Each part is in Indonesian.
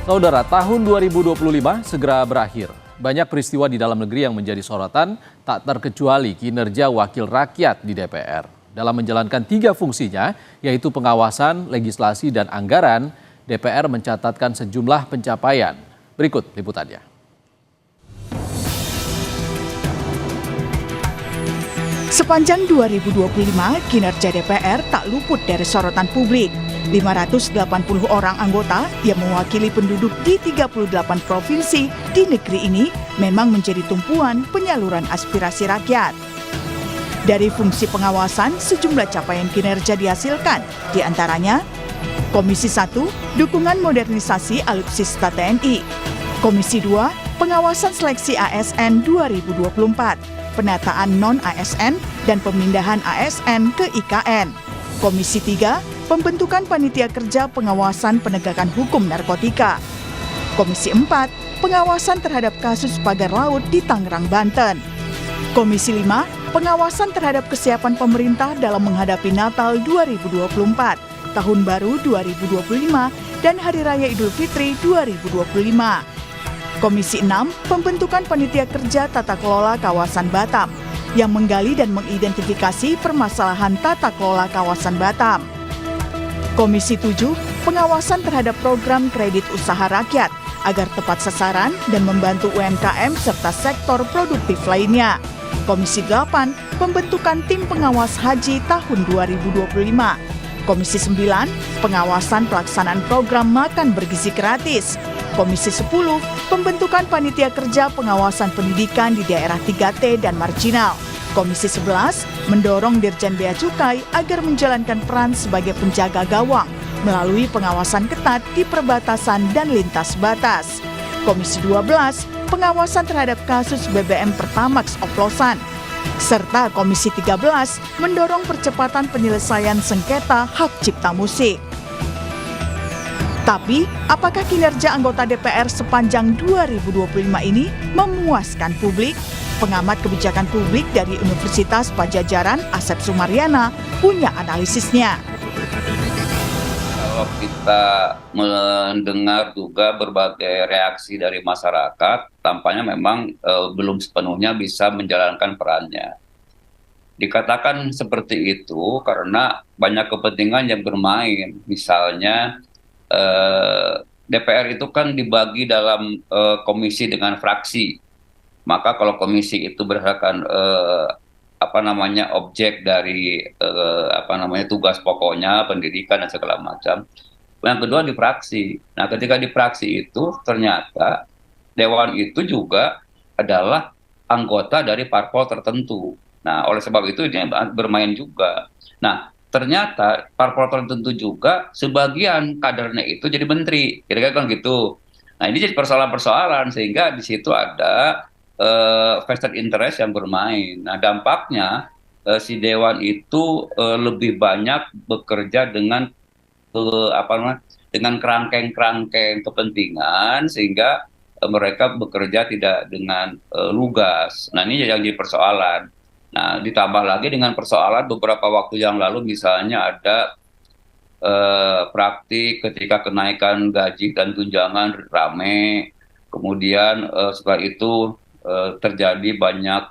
Saudara, tahun 2025 segera berakhir. Banyak peristiwa di dalam negeri yang menjadi sorotan, tak terkecuali kinerja wakil rakyat di DPR. Dalam menjalankan 3 fungsinya, yaitu pengawasan, legislasi, dan anggaran, DPR mencatatkan sejumlah pencapaian. Berikut liputannya. Sepanjang 2025, kinerja DPR tak luput dari sorotan publik. 580 orang anggota yang mewakili penduduk di 38 provinsi di negeri ini memang menjadi tumpuan penyaluran aspirasi rakyat. Dari fungsi pengawasan, sejumlah capaian kinerja dihasilkan, di antaranya Komisi 1, dukungan modernisasi alutsista TNI. Komisi 2, pengawasan seleksi ASN 2024, penataan non-ASN dan pemindahan ASN ke IKN. Komisi 3, pembentukan panitia kerja pengawasan penegakan hukum narkotika. Komisi 4, pengawasan terhadap kasus pagar laut di Tangerang, Banten. Komisi 5, pengawasan terhadap kesiapan pemerintah dalam menghadapi Natal 2024, Tahun Baru 2025, dan Hari Raya Idul Fitri 2025. Komisi 6, pembentukan panitia kerja tata kelola kawasan Batam yang menggali dan mengidentifikasi permasalahan tata kelola kawasan Batam. Komisi 7, pengawasan terhadap program kredit usaha rakyat agar tepat sasaran dan membantu UMKM serta sektor produktif lainnya. Komisi 8, pembentukan tim pengawas haji tahun 2025. Komisi 9, pengawasan pelaksanaan program makan bergizi gratis. Komisi 10, pembentukan panitia kerja pengawasan pendidikan di daerah 3T dan marginal. Komisi 11, mendorong Dirjen Bea Cukai agar menjalankan peran sebagai penjaga gawang melalui pengawasan ketat di perbatasan dan lintas batas. Komisi 12, pengawasan terhadap kasus BBM Pertamax oplosan. Serta Komisi 13, mendorong percepatan penyelesaian sengketa hak cipta musik. Tapi, apakah kinerja anggota DPR sepanjang 2025 ini memuaskan publik? Pengamat kebijakan publik dari Universitas Padjadjaran, Asep Sumaryana, punya analisisnya. Kalau kita mendengar juga berbagai reaksi dari masyarakat, tampaknya memang belum sepenuhnya bisa menjalankan perannya. Dikatakan seperti itu karena banyak kepentingan yang bermain. Misalnya DPR itu kan dibagi dalam komisi dengan fraksi. Maka kalau komisi itu berdasarkan objek dari tugas pokoknya, pendidikan dan segala macam. Yang kedua di fraksi. Nah, ketika di fraksi itu ternyata dewan itu juga adalah anggota dari parpol tertentu. Nah, oleh sebab itu ini bermain juga. Nah, ternyata parpol tertentu juga sebagian kadernya itu jadi menteri. Kira-kira kan gitu. Nah, ini jadi persoalan-persoalan sehingga di situ ada vested interest yang bermain. Nah, dampaknya si dewan itu lebih banyak bekerja dengan dengan kerangkeng-kerangkeng kepentingan sehingga mereka bekerja tidak dengan lugas. Nah, ini yang jadi persoalan. Nah, ditambah lagi dengan persoalan beberapa waktu yang lalu misalnya ada praktik ketika kenaikan gaji dan tunjangan rame, kemudian setelah itu terjadi banyak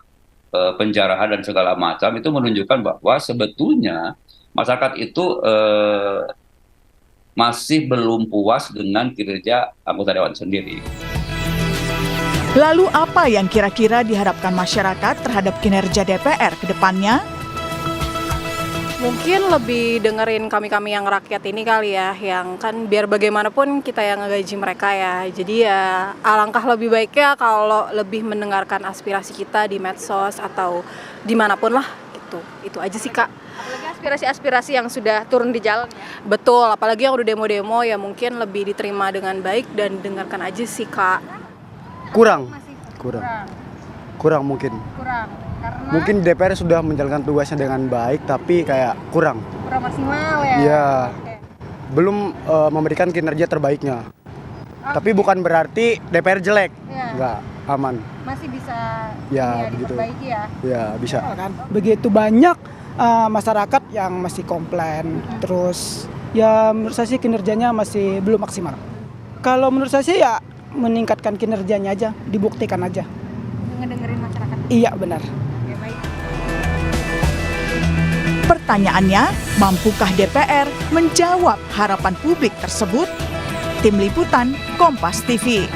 penjarahan dan segala macam, itu menunjukkan bahwa sebetulnya masyarakat itu masih belum puas dengan kinerja anggota dewan sendiri. Lalu apa yang kira-kira diharapkan masyarakat terhadap kinerja DPR ke depannya? Mungkin lebih dengerin kami-kami yang rakyat ini kali ya, yang kan biar bagaimanapun kita yang ngegaji mereka ya. Jadi ya alangkah lebih baiknya kalau lebih mendengarkan aspirasi kita di medsos atau dimanapun lah gitu. Itu aja sih, Kak. Apalagi aspirasi-aspirasi yang sudah turun di jalan. Betul, apalagi yang udah demo-demo ya mungkin lebih diterima dengan baik dan dengarkan aja sih, Kak. Kurang. Kurang mungkin. Karena Mungkin DPR sudah menjalankan tugasnya dengan baik, tapi kayak kurang maksimal ya. Iya. Oke. Belum memberikan kinerja terbaiknya. Tapi bukan berarti DPR jelek. Iya. Enggak, aman. Masih bisa Ya, begitu. diperbaiki ya. Ya, bisa. Begitu banyak masyarakat yang masih komplain, terus ya menurut saya sih kinerjanya masih belum maksimal. Kalau menurut saya sih ya meningkatkan kinerjanya aja, dibuktikan aja. Ngedengerin masyarakat. Iya benar. Oke, baik. Pertanyaannya, mampukah DPR menjawab harapan publik tersebut? Tim Liputan Kompas TV.